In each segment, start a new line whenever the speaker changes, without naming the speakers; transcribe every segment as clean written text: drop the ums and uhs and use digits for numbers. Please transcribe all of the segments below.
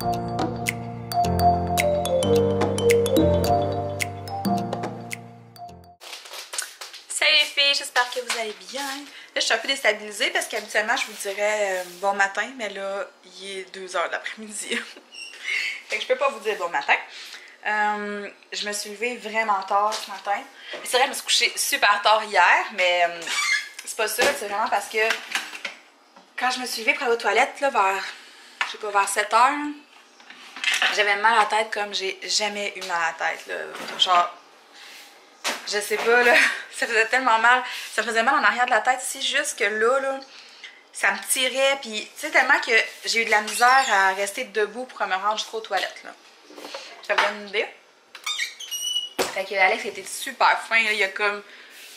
Salut les filles, j'espère que vous allez bien. Là, je suis un peu déstabilisée parce qu'habituellement, je vous dirais bon matin, mais là, il est 2 h de l'après-midi. Fait que je peux pas vous dire bon matin. Je me suis levée vraiment tard ce matin. C'est vrai, je me suis couchée super tard hier, mais c'est pas ça, c'est vraiment parce que quand je me suis levée pour aller aux toilettes, là, vers, je sais pas, vers 7 h, j'avais mal à la tête comme j'ai jamais eu mal à la tête, là. Genre, je sais pas, là, ça faisait tellement mal. Ça me faisait mal en arrière de la tête ici, juste que là, ça me tirait. Puis, tu sais, tellement que j'ai eu de la misère à rester debout pour me rendre jusqu'aux toilettes, là. Ça vous donne une idée? Fait que Alex était super fin, là. Il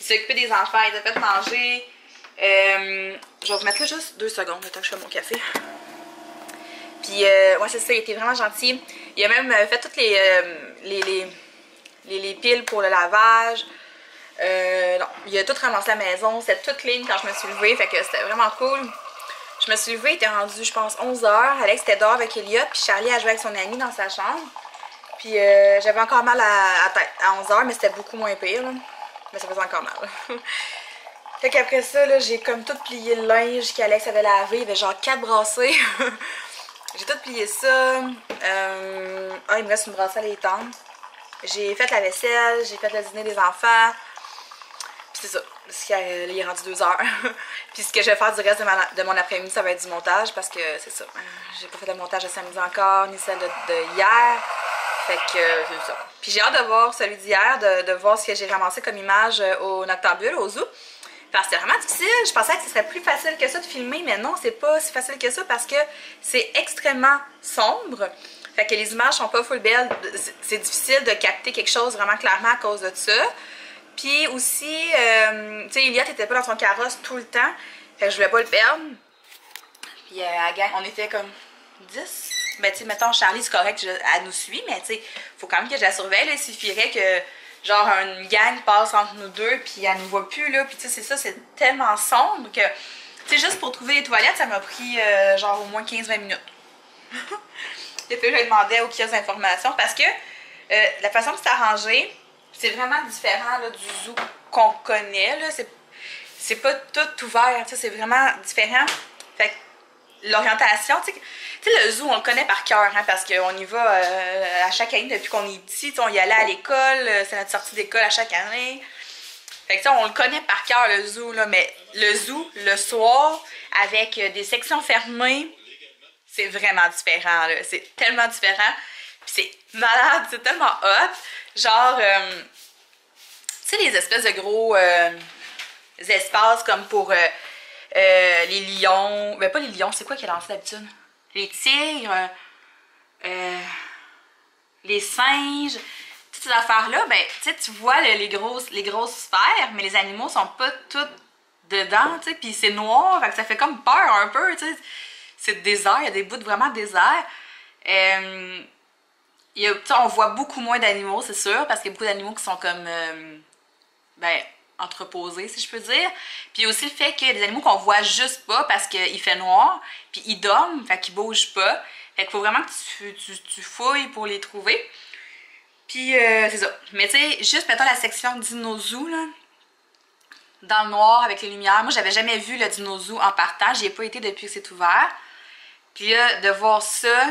s'est occupé des enfants, il a fait manger. Je vais vous mettre là juste 2 secondes, le temps que je fais mon café. Puis, ouais, c'est ça, il était vraiment gentil. Il a même fait toutes les piles pour le lavage. Non, il a tout ramassé à la maison. C'était toute clean quand je me suis levée. Fait que c'était vraiment cool. Je me suis levée, il était rendu, je pense, 11 h. Alex était dehors avec Elliot. Puis Charlie a joué avec son ami dans sa chambre. Puis j'avais encore mal à tête à 11 h, mais c'était beaucoup moins pire, là. Mais ça faisait encore mal. Fait qu'après ça, là, j'ai comme tout plié le linge qu'Alex avait lavé. Il y avait genre 4 brassées. J'ai tout plié ça. Il me reste une brassée à l'étendre. J'ai fait la vaisselle, j'ai fait le dîner des enfants. Puis c'est ça, parce qu'il est rendu 2 h. Puis ce que je vais faire du reste de mon après-midi, ça va être du montage, parce que c'est ça. J'ai pas fait le montage de samedi encore, ni celle de hier. Fait que c'est ça. Puis j'ai hâte de voir celui d'hier, de voir ce que j'ai ramassé comme image au Noctambule, au zoo. Parce que c'est vraiment difficile. Je pensais que ce serait plus facile que ça de filmer, mais non, c'est pas si facile que ça parce que c'est extrêmement sombre. Fait que les images sont pas full belles. C'est difficile de capter quelque chose vraiment clairement à cause de ça. Puis aussi, tu sais, Elliot était pas dans son carrosse tout le temps. Fait que je voulais pas le perdre. Puis à la gang, on était comme 10. Ben tu sais, mettons, Charlie, c'est correct, elle nous suit, mais tu sais, faut quand même que je la surveille. Là. Il suffirait que, genre, une gang passe entre nous deux, puis elle nous voit plus, là. Puis tu sais, c'est ça, c'est tellement sombre que, tu sais, juste pour trouver les toilettes, ça m'a pris, genre, au moins 15-20 minutes. Et puis, je demandais au kiosque d'information parce que la façon que c'est arrangé, c'est vraiment différent là, du zoo qu'on connaît. C'est pas tout ouvert, c'est vraiment différent. Fait que l'orientation, tu sais, le zoo, on le connaît par cœur, hein, parce qu'on y va à chaque année depuis qu'on est petit. On y allait à l'école, c'est notre sortie d'école à chaque année. Fait que on le connaît par cœur, le zoo, là, mais le zoo, le soir, avec des sections fermées, c'est vraiment différent, là. C'est tellement différent. Puis c'est malade, c'est tellement hot. Genre, tu sais, les espèces de gros espaces comme pour les lions. Ben, pas les lions, c'est quoi qu'il y a dans ça d'habitude? Les tigres, les singes, toutes ces affaires-là, ben, tu sais, tu vois les grosses sphères, mais les animaux sont pas tous dedans, tu sais, puis c'est noir, fait que ça fait comme peur un peu, tu sais. C'est désert, il y a des bouts vraiment désert. On voit beaucoup moins d'animaux, c'est sûr, parce qu'il y a beaucoup d'animaux qui sont comme, ben, entreposés, si je peux dire. Puis il y a aussi le fait qu'il y a des animaux qu'on voit juste pas parce qu'il fait noir, puis ils dorment, fait qu'ils bougent pas. Fait qu'il faut vraiment que tu fouilles pour les trouver. Puis c'est ça. Mais tu sais, juste mettons la section dino-zoo, là, dans le noir avec les lumières. Moi, j'avais jamais vu le dino-zoo en partant, j'y ai pas été depuis que c'est ouvert. Puis là, de voir ça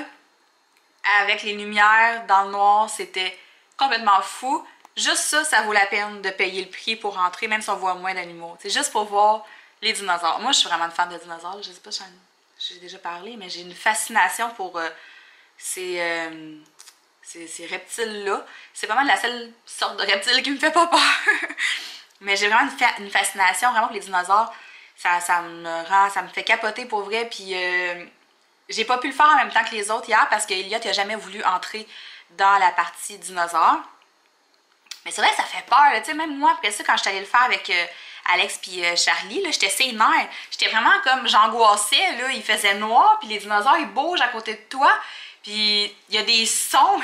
avec les lumières dans le noir, c'était complètement fou. Juste ça, ça vaut la peine de payer le prix pour rentrer, même si on voit moins d'animaux. C'est juste pour voir les dinosaures. Moi, je suis vraiment une fan de dinosaures. Je sais pas si j'ai déjà parlé, mais j'ai une fascination pour ces reptiles-là. C'est vraiment la seule sorte de reptile qui me fait pas peur. Mais j'ai vraiment une fascination vraiment pour les dinosaures. Ça me fait capoter pour vrai. Puis j'ai pas pu le faire en même temps que les autres hier parce qu'Elliot n'a jamais voulu entrer dans la partie dinosaure. Mais c'est vrai que ça fait peur, tu sais, même moi, après ça, quand je suis allée le faire avec Alex puis Charlie, là, j'étais sénère. J'étais vraiment comme, j'angoissais, là, il faisait noir, puis les dinosaures, ils bougent à côté de toi, puis il y a des sons,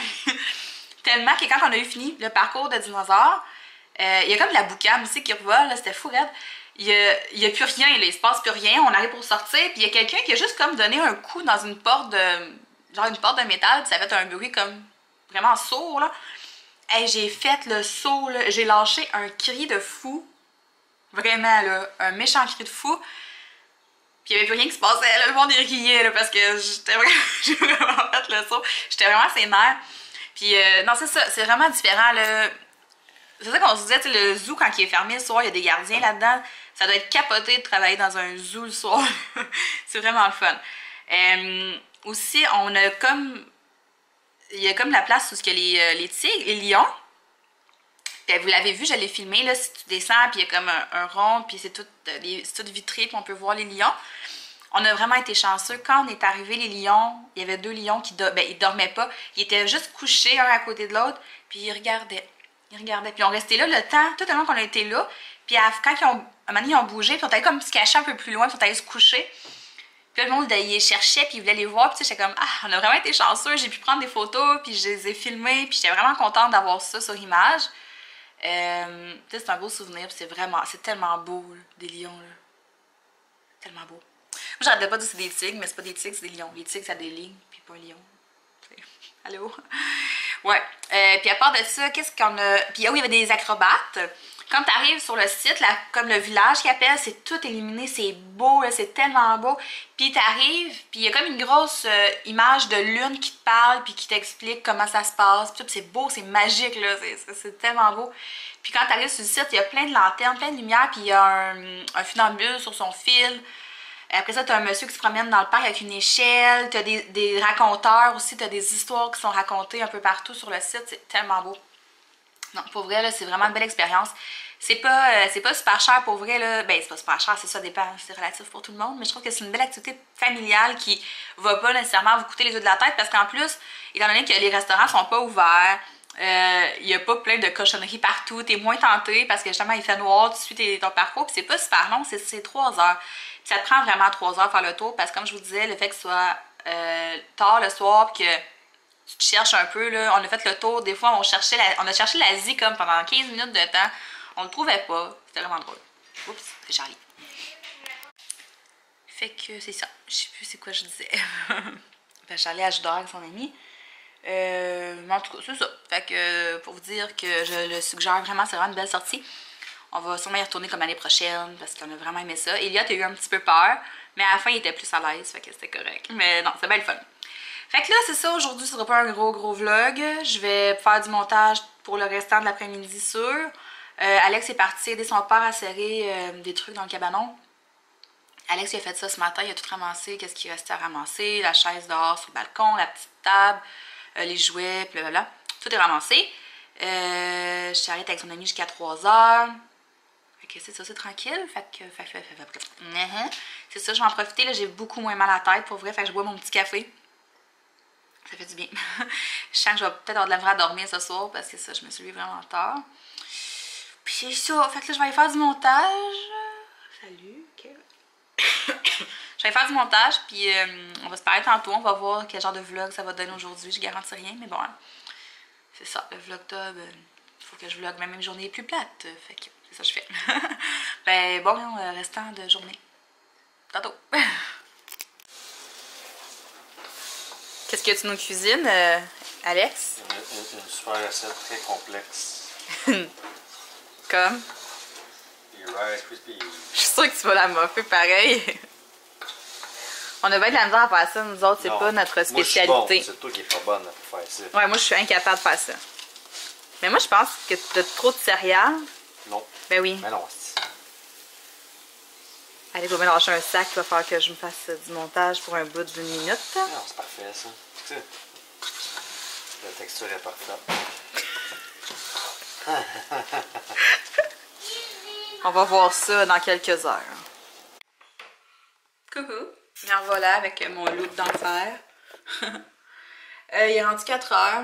tellement que quand on a eu fini le parcours de dinosaures, il y a comme de la boucane aussi qui revole, c'était fou raide. Il y a plus rien, là, il se passe plus rien, on arrive pour sortir, puis il y a quelqu'un qui a juste comme donné un coup dans une porte de genre une porte de métal, puis ça fait un bruit comme vraiment sourd, là. Hey, j'ai fait le saut, là. J'ai lâché un cri de fou. Vraiment, là. Un méchant cri de fou. Puis il n'y avait plus rien qui se passait, là. Le monde y riait, là, parce que j'ai vraiment fait le saut. J'étais vraiment sénère. Puis, non, c'est ça. C'est vraiment différent, là. C'est ça qu'on se disait, tu sais, le zoo, quand il est fermé le soir, il y a des gardiens là-dedans. Ça doit être capoté de travailler dans un zoo le soir. C'est vraiment le fun. Aussi, on a comme... Il y a comme la place où il y a les tigres, les lions. Puis, vous l'avez vu, je l'ai filmé, là, si tu descends, puis il y a comme un rond, puis c'est tout vitré, puis on peut voir les lions. On a vraiment été chanceux. Quand on est arrivé, les lions, il y avait 2 lions qui ils dormaient pas. Ils étaient juste couchés un à côté de l'autre, puis ils regardaient. Ils regardaient. Puis on restait là le temps, tout le long qu'on a été là. Puis quand à un moment donné, ils ont bougé, puis on allait comme se cacher un peu plus loin, puis on allait se coucher. Puis là, le monde, il les cherchait, puis il voulait les voir. Puis j'étais comme, ah, on a vraiment été chanceux. J'ai pu prendre des photos, puis je les ai filmées. Puis j'étais vraiment contente d'avoir ça sur image. C'est un beau souvenir, puis c'est tellement beau, là, des lions, là. Tellement beau. Moi, j'arrêtais pas de dire que c'est des tigres, mais c'est pas des tigres, c'est des lions. Les tigres, ça a des lignes, puis pas un lion. Allô? Ouais. Puis à part de ça, qu'est-ce qu'on a... Puis oui, il y avait des acrobates. Quand tu arrives sur le site, là, comme le village qu'ils appellent, c'est tout illuminé, c'est beau, c'est tellement beau. Puis tu arrives, puis il y a comme une grosse image de lune qui te parle, puis qui t'explique comment ça se passe. Puis c'est beau, c'est magique, là, c'est tellement beau. Puis quand tu arrives sur le site, il y a plein de lanternes, plein de lumière, puis il y a un funambule sur son fil. Après ça, tu as un monsieur qui se promène dans le parc avec une échelle. Tu as des raconteurs aussi, tu as des histoires qui sont racontées un peu partout sur le site. C'est tellement beau. Non, pour vrai, c'est vraiment une belle expérience. C'est pas super cher pour vrai, là. Ben, c'est pas super cher, ça dépend, c'est relatif pour tout le monde. Mais je trouve que c'est une belle activité familiale qui va pas nécessairement vous coûter les yeux de la tête. Parce qu'en plus, étant donné que les restaurants sont pas ouverts, il n'y a pas plein de cochonneries partout. Tu es moins tenté parce que justement, il fait noir, tu suis ton parcours. Puis c'est pas super long, c'est 3 heures. Puis ça te prend vraiment 3 heures faire le tour parce que, comme je vous disais, le fait que ce soit tard le soir puis que tu te cherches un peu, là, on a fait le tour. Des fois, on a cherché l'Asie comme pendant 15 minutes de temps. On le trouvait pas. C'était vraiment drôle. Oups, c'est Charlie. Fait que c'est ça. Je sais plus c'est quoi je disais. Ben, Charlie, elle joue dehors avec son ami. Mais en tout cas, c'est ça. Fait que pour vous dire que je le suggère vraiment, c'est vraiment une belle sortie. On va sûrement y retourner comme l'année prochaine parce qu'on a vraiment aimé ça. Elliot a eu un petit peu peur, mais à la fin, il était plus à l'aise, fait que c'était correct. Mais non, c'est bien le fun. Fait que là, c'est ça. Aujourd'hui, ce sera pas un gros vlog. Je vais faire du montage pour le restant de l'après-midi sûr. Alex est parti aider son père à serrer des trucs dans le cabanon. Alex il a fait ça ce matin, il a tout ramassé, qu'est-ce qu'il restait à ramasser, la chaise dehors sur le balcon, la petite table, les jouets, blablabla. Tout est ramassé. Je suis allée avec son ami jusqu'à 3 heures. Fait que c'est ça, c'est tranquille. Fait que c'est ça, je vais en profiter. Là, j'ai beaucoup moins mal à la tête pour vrai. Fait que je bois mon petit café. Ça fait du bien. Je sens que je vais peut-être avoir de la vraie à dormir ce soir parce que ça, je me suis levée vraiment tard. Puis c'est ça. Fait que là, je vais aller faire du montage. Salut, ok. Je vais faire du montage, puis on va se parler tantôt. On va voir quel genre de vlog ça va donner aujourd'hui. Je garantis rien, mais bon, hein, c'est ça. Le vlogtob, il faut que je vlog même une journée plus plate. Fait que c'est ça que je fais. Ben bon, restant de journée. Tantôt. Qu'est-ce que tu nous cuisines, Alex?
Une super recette très complexe.
Comme?
Les Rice Krispies.
Je suis sûre que tu vas la moffer pareil. On a bien de la misère à faire ça, nous autres, c'est pas notre spécialité.
Moi, je suis bon. C'est toi qui es pas bonne pour faire ça.
Ouais, moi je suis incapable de faire ça. Mais moi je pense que tu as trop de céréales. Non. Ben oui.
Mais non.
Allez, je vais mélanger un sac, il va falloir que je me fasse du montage pour un bout d'une minute.
Non, c'est parfait ça. Tu sais, la texture est parfaite.
On va voir ça dans quelques heures. Coucou! Me revoilà avec mon look d'enfer. Il est rendu 4 heures.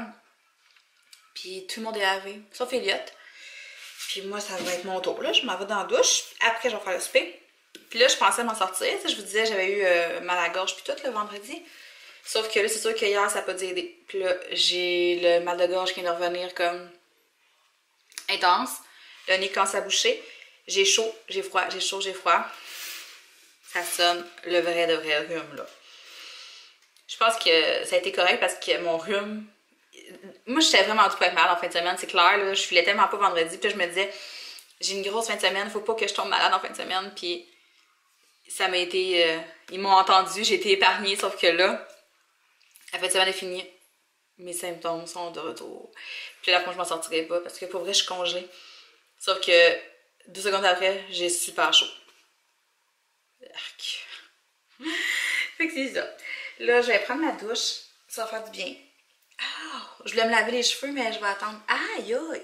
Puis tout le monde est lavé, sauf Elliot. Puis moi, ça va être mon tour. Là, je m'en vais dans la douche. Après, je vais faire le souper. Puis là, je pensais m'en sortir. Tu sais, je vous disais, j'avais eu mal à la gorge puis tout le vendredi. Sauf que là, c'est sûr que hier, ça n'a pas dû aider. Puis là, j'ai le mal de gorge qui vient de revenir comme intense. Le nez commence à boucher. J'ai chaud, j'ai froid, j'ai chaud, j'ai froid. Ça sonne le vrai de vrai rhume, là. Je pense que ça a été correct parce que mon rhume... Moi, j'étais vraiment du tout être malade en fin de semaine, c'est clair. Là, je filais tellement pas vendredi. Puis là, je me disais, j'ai une grosse fin de semaine, faut pas que je tombe malade en fin de semaine. Puis ça m'a été... ils m'ont entendu, j'ai été épargnée. Sauf que là, la fin de semaine est finie. Mes symptômes sont de retour. Puis là, je m'en sortirai pas parce que pour vrai, je suis congelée. Sauf que 2 secondes après, j'ai super chaud. Arc. Fait que c'est ça. Là, je vais prendre ma douche. Ça va faire du bien. Ah, je voulais me laver les cheveux, mais je vais attendre. Aïe, aïe!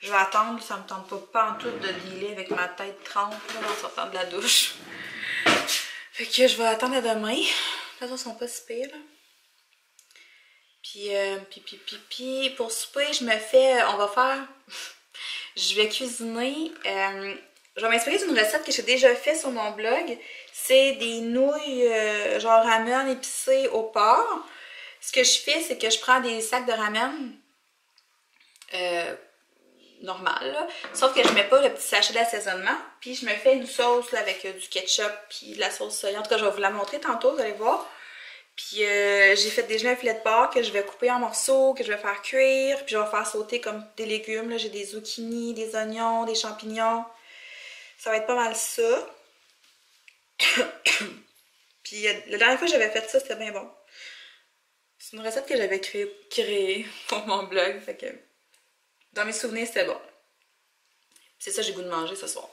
Je vais attendre, ça me tente pas en tout de dealer avec ma tête trempe là, en sortant de la douche. Fait que je vais attendre à demain. Les façons ne sont pas si pires, là. Puis, pour souper, je me fais... On va faire... Je vais cuisiner... je vais m'inspirer d'une recette que j'ai déjà faite sur mon blog. C'est des nouilles genre ramen épicées au porc. Ce que je fais, c'est que je prends des sacs de ramen normal, là. Sauf que je mets pas le petit sachet d'assaisonnement. Puis je me fais une sauce là, avec du ketchup puis de la sauce soya. En tout cas, je vais vous la montrer tantôt, vous allez voir. Puis j'ai fait déjà un filet de porc que je vais couper en morceaux, que je vais faire cuire. Puis je vais faire sauter comme des légumes. J'ai des zucchini, des oignons, des champignons. Ça va être pas mal ça. Puis la dernière fois que j'avais fait ça, c'était bien bon. C'est une recette que j'avais créée pour mon blog. Fait que dans mes souvenirs, c'était bon. C'est ça, j'ai goût de manger ce soir.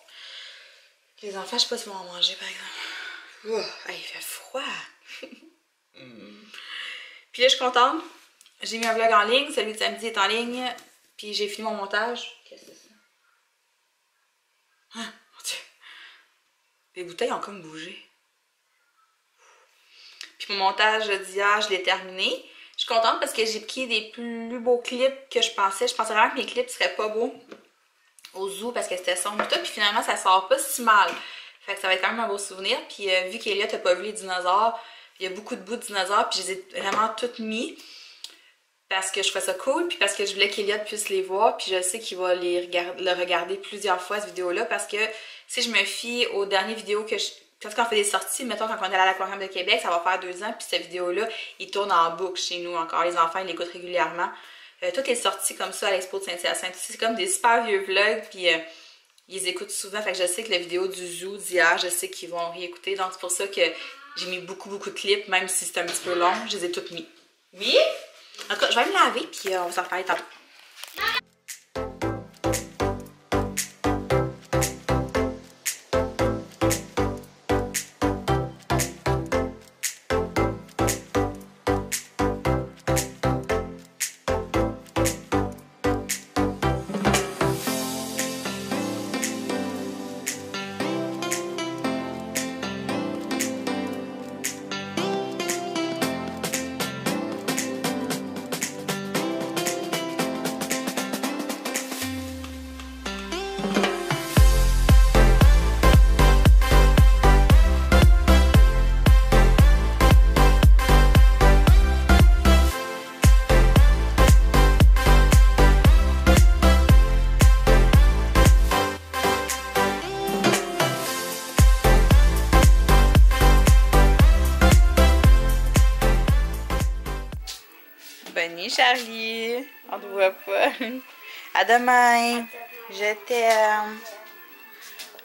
Les enfants, je sais pas si vont en manger par exemple. Ouh, il fait froid. Puis là, je suis contente. J'ai mis un vlog en ligne. Celui de samedi est en ligne. Puis j'ai fini mon montage. Qu'est-ce que c'est ça? Ah, mon Dieu. Les bouteilles ont comme bougé. Puis mon montage d'hier, je l'ai terminé. Je suis contente parce que j'ai pris des plus beaux clips que je pensais. Je pensais vraiment que mes clips seraient pas beaux au zoo parce que c'était sombre et tout. Puis finalement, ça sort pas si mal. Fait que ça va être quand même un beau souvenir. Puis vu qu'Elia t'as pas vu les dinosaures, il y a beaucoup de bouts de dinosaures. Puis je les ai vraiment toutes mis parce que je trouvais ça cool. Puis parce que je voulais qu'Elia puisse les voir. Puis je sais qu'il va le regarder plusieurs fois, cette vidéo-là. Parce que si je me fie aux dernières vidéos que je... Quand on fait des sorties, mettons quand on est à l'Aquarium de Québec, ça va faire 2 ans, puis cette vidéo-là, il tourne en boucle chez nous encore. Les enfants, ils l'écoutent régulièrement. Toutes les sorties comme ça à l'Expo de Saint-Hyacinthe, c'est comme des super vieux vlogs, puis ils les écoutent souvent. Fait que je sais que la vidéo du zoo d'hier, je sais qu'ils vont réécouter. Donc c'est pour ça que j'ai mis beaucoup de clips, même si c'est un petit peu long, je les ai toutes mis. Oui? En tout cas, je vais me laver, puis on va s'en reparler tantôt. Bonne Charlie, on te voit pas. À demain. Je t'aime.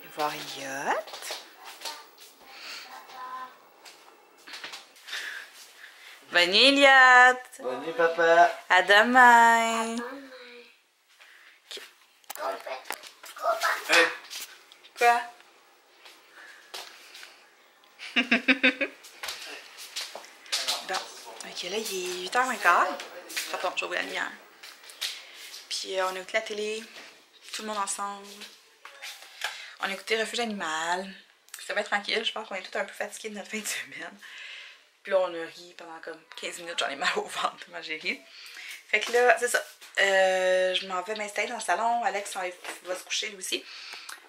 Et voir Yacht. Bonne nuit, Elliot.
Bonne nuit, papa.
À demain.
Hey.
Quoi? Bon, ok, là, il est 8h15. Pardon, j'ai oublié la lumière. Puis on a écouté la télé, tout le monde ensemble. On a écouté Refuge Animal. C'était bien tranquille, je pense qu'on est tous un peu fatigués de notre fin de semaine. Puis là, on a ri pendant comme 15 minutes, j'en ai mal au ventre tellement j'ai ri. Fait que là, c'est ça. Je m'en vais m'installer dans le salon. Alex va se coucher lui aussi.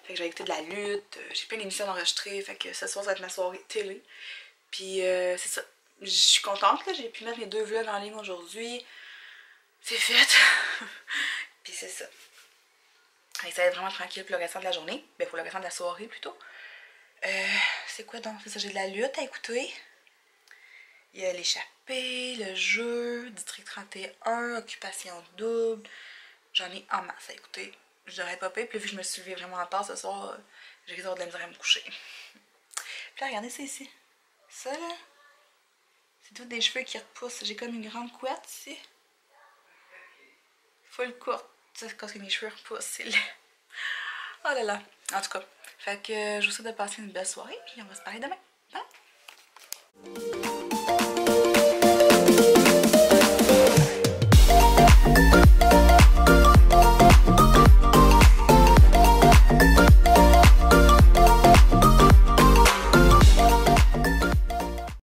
Fait que je vais écouter de la lutte. J'ai plein d'émissions enregistrées. Fait que ce soir, ça va être ma soirée télé. Puis c'est ça. Je suis contente, là. J'ai pu mettre mes 2 vlogs en ligne aujourd'hui. C'est fait. Puis c'est ça. Et ça va être vraiment tranquille pour le restant de la journée. Ben pour le restant de la soirée plutôt. C'est quoi donc? C'est ça, j'ai de la lutte à écouter. Il y a l'échappée, le jeu, District 31, Occupation double. J'en ai en masse à écouter. Je devrais pas payer, puis vu que je me suis levée vraiment tard ce soir, j'ai risqué de la misère à me coucher. Puis là, regardez ça ici. Ça là, c'est tous des cheveux qui repoussent. J'ai comme une grande couette ici. Full courte. C'est parce que mes cheveux repoussent. C'est là. Oh là là. En tout cas, fait que je vous souhaite de passer une belle soirée, puis on va se parler demain. Bye!